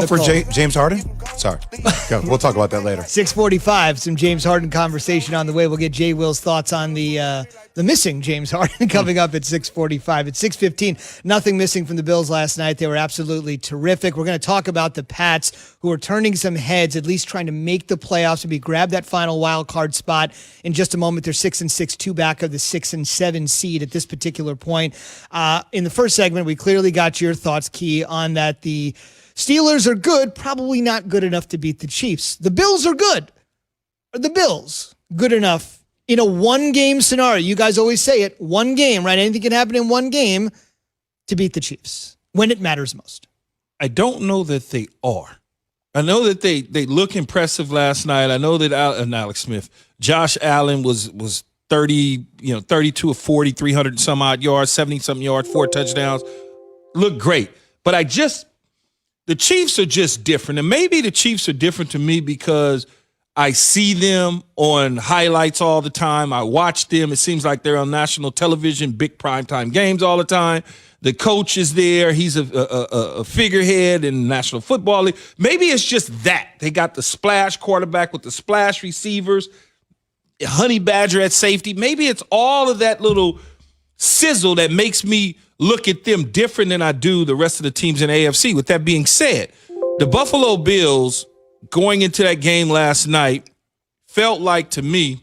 For James Harden? Sorry. Go. We'll talk about that later. 6:45, some James Harden conversation on the way. We'll get Jay Will's thoughts on the missing James Harden coming up at 6:45. At 6:15, nothing missing from the Bills last night. They were absolutely terrific. We're going to talk about the Pats, who are turning some heads, at least trying to make the playoffs, maybe grab that final wild card spot in just a moment. They're 6-6, 2 back of the 6-7 seed at this particular point. In the first segment, we clearly got your thoughts, Key, on that the Steelers are good, probably not good enough to beat the Chiefs. The Bills are good. Are the Bills good enough in a one-game scenario? You guys always say it, one game, right? Anything can happen in one game to beat the Chiefs when it matters most. I don't know that they are. I know that they look impressive last night. I know that Alex Smith, Josh Allen was 32 of 40, 300 and some odd yards, 70-something yards, 4 touchdowns. Looked great. But the Chiefs are just different. And maybe the Chiefs are different to me because I see them on highlights all the time. I watch them. It seems like they're on national television, big primetime games all the time. The coach is there. He's a figurehead in the National Football League. Maybe it's just that. They got the splash quarterback with the splash receivers, Honey Badger at safety. Maybe it's all of that little sizzle that makes me look at them different than I do the rest of the teams in the AFC. With that being said, the Buffalo Bills going into that game last night felt like to me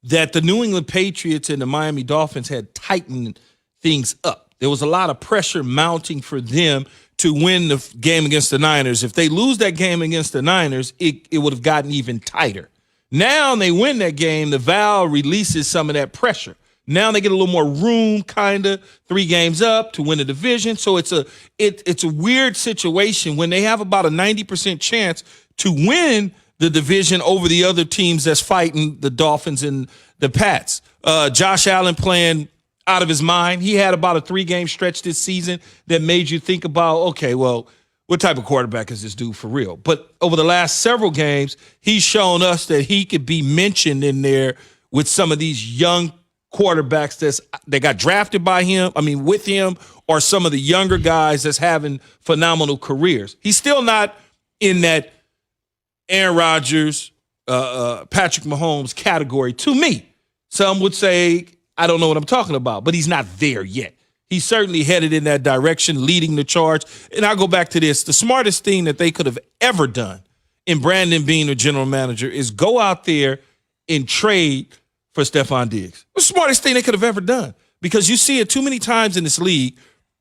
that the New England Patriots and the Miami Dolphins had tightened things up. There was a lot of pressure mounting for them to win the game against the Niners. If they lose that game against the Niners, it would have gotten even tighter. Now they win that game, the valve releases some of that pressure. Now they get a little more room, kind of 3 games up to win the division. So it's a weird situation when they have about a 90% chance to win the division over the other teams that's fighting the Dolphins and the Pats. Josh Allen playing out of his mind. He had about a 3-game stretch this season that made you think about, okay, well, what type of quarterback is this dude for real? But over the last several games, he's shown us that he could be mentioned in there with some of these young quarterbacks that got drafted with him, or some of the younger guys that's having phenomenal careers. He's still not in that Aaron Rodgers, Patrick Mahomes category to me. Some would say, I don't know what I'm talking about, but he's not there yet. He's certainly headed in that direction, leading the charge. And I'll go back to this. The smartest thing that they could have ever done in Brandon being the general manager is go out there and trade for Stephon Diggs. The smartest thing they could have ever done, because you see it too many times in this league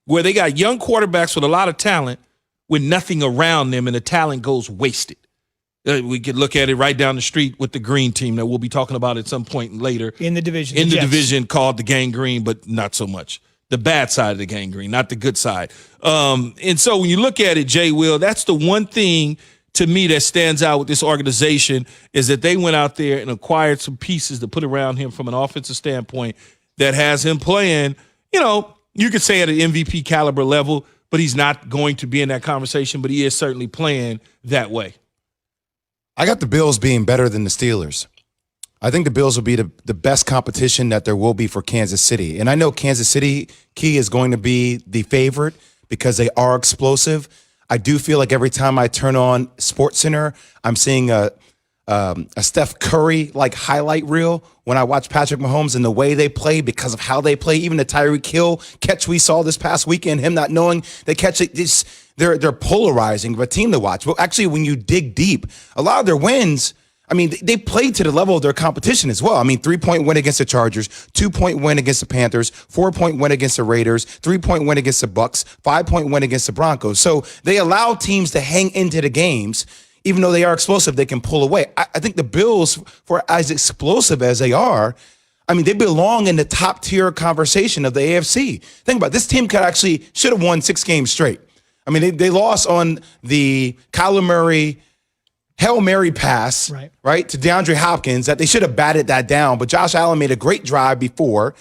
where they got young quarterbacks with a lot of talent with nothing around them, and the talent goes wasted. We could look at it right down the street with the Green team that we'll be talking about at some point later. In the division. In the division called the Gang Green, but not so much. The bad side of the Gang Green, not the good side. And so when you look at it, Jay Will, that's the one thing to me that stands out with this organization, is that they went out there and acquired some pieces to put around him from an offensive standpoint that has him playing, you could say at an MVP caliber level, but he's not going to be in that conversation, but he is certainly playing that way. I got the Bills being better than the Steelers. I think the Bills will be the best competition that there will be for Kansas City. And I know Kansas City, Key, is going to be the favorite because they are explosive. I do feel like every time I turn on SportsCenter, I'm seeing a Steph Curry like highlight reel when I watch Patrick Mahomes and the way they play, because of how they play. Even the Tyreek Hill catch we saw this past weekend, him not knowing they catch it. They're polarizing of a team to watch. Well, actually, when you dig deep, a lot of their wins, they played to the level of their competition as well. 3-point win against the Chargers, 2-point win against the Panthers, 4-point win against the Raiders, 3-point win against the Bucks, 5-point win against the Broncos. So they allow teams to hang into the games. Even though they are explosive, they can pull away. I think the Bills, for as explosive as they are, they belong in the top tier conversation of the AFC. Think about it. This team should have won 6 games straight. They lost on the Kyler Murray Hail Mary pass, right, to DeAndre Hopkins that they should have batted that down. But Josh Allen made a great drive before.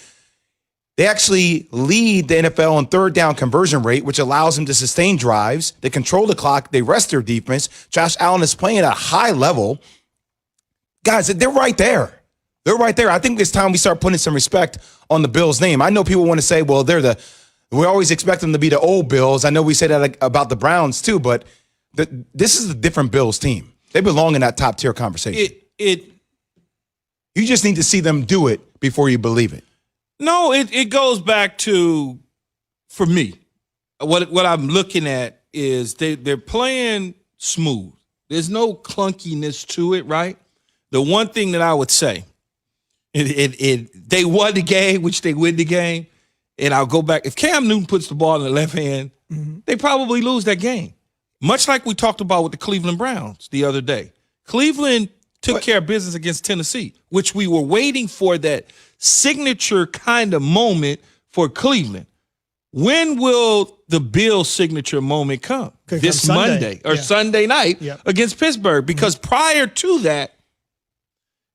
They actually lead the NFL in third down conversion rate, which allows them to sustain drives. They control the clock. They rest their defense. Josh Allen is playing at a high level. Guys, they're right there. They're right there. I think it's time we start putting some respect on the Bills' name. I know people want to say, well, we always expect them to be the old Bills. I know we say that about the Browns too, but This is a different Bills team. They belong in that top tier conversation. You just need to see them do it before you believe it. No, it goes back to, for me, what I'm looking at is they're playing smooth. There's no clunkiness to it, right? The one thing that I would say, they won the game, which they win the game, and I'll go back. If Cam Newton puts the ball in the left hand, they probably lose that game. Much like we talked about with the Cleveland Browns the other day. Cleveland took care of business against Tennessee, which we were waiting for that signature kind of moment for Cleveland. When will the Bills' signature moment come? This Monday or Sunday night against Pittsburgh. Because prior to that,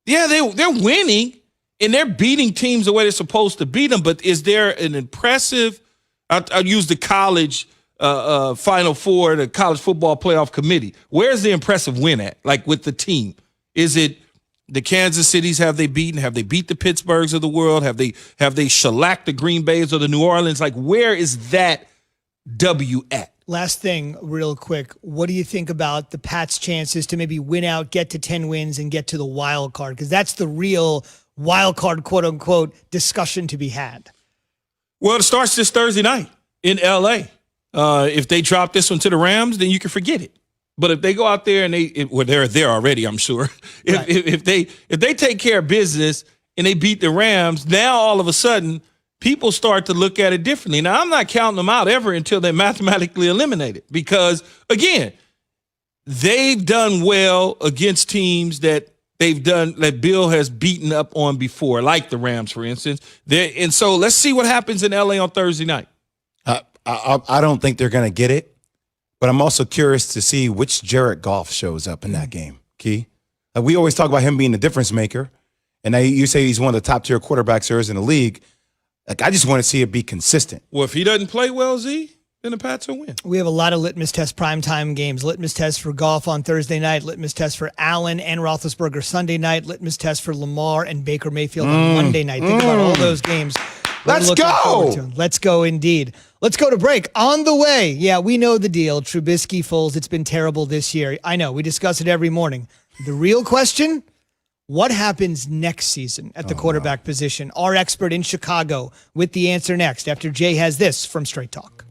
they're winning and they're beating teams the way they're supposed to beat them. But is there an impressive, I'll use the college Final Four, the college football playoff committee. Where's the impressive win at, like with the team? Is it the Kansas Cities have they beaten? Have they beat the Pittsburghs of the world? Have they shellacked the Green Bays or the New Orleans? Like, where is that W at? Last thing, real quick. What do you think about the Pats' chances to maybe win out, get to 10 wins, and get to the wild card? Because that's the real wild card, quote unquote, discussion to be had. Well, it starts this Thursday night in LA. If they drop this one to the Rams, then you can forget it. But if they go out there and they're there already, I'm sure. If they take care of business and they beat the Rams, now all of a sudden people start to look at it differently. Now, I'm not counting them out ever until they're mathematically eliminated because, again, they've done well against teams that Bill has beaten up on before, like the Rams, for instance. And so let's see what happens in LA on Thursday night. I don't think they're going to get it. But I'm also curious to see which Jared Goff shows up in that game, Key. We always talk about him being the difference maker, and now you say he's one of the top-tier quarterbacks there is in the league. Like, I just want to see it be consistent. Well, if he doesn't play well, Z, then the Pats will win. We have a lot of litmus test primetime games. Litmus test for Goff on Thursday night, litmus test for Allen and Roethlisberger Sunday night, litmus test for Lamar and Baker Mayfield on Monday night. Think about all those games. Let's go. Let's go indeed. Let's go to break. On the way, we know the deal. Trubisky, Foles, it's been terrible this year. I know, we discuss it every morning. The real question, what happens next season at the quarterback position? Our expert in Chicago with the answer next after Jay has this from Straight Talk.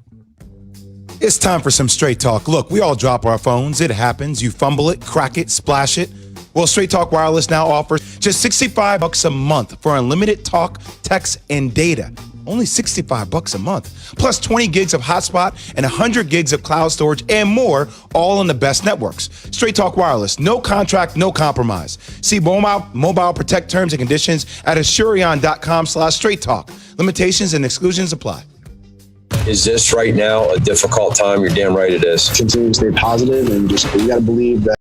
It's time for some Straight Talk. Look, we all drop our phones. It happens. You fumble it, crack it, splash it. Well, Straight Talk Wireless now offers just $65 a month for unlimited talk, text, and data. Only $65 a month. Plus 20 gigs of hotspot and 100 gigs of cloud storage and more, all on the best networks. Straight Talk Wireless. No contract, no compromise. See mobile protect terms and conditions at Asurion.com/Straight Talk. Limitations and exclusions apply. Is this right now a difficult time? You're damn right it is. Continue to stay positive and you got to believe that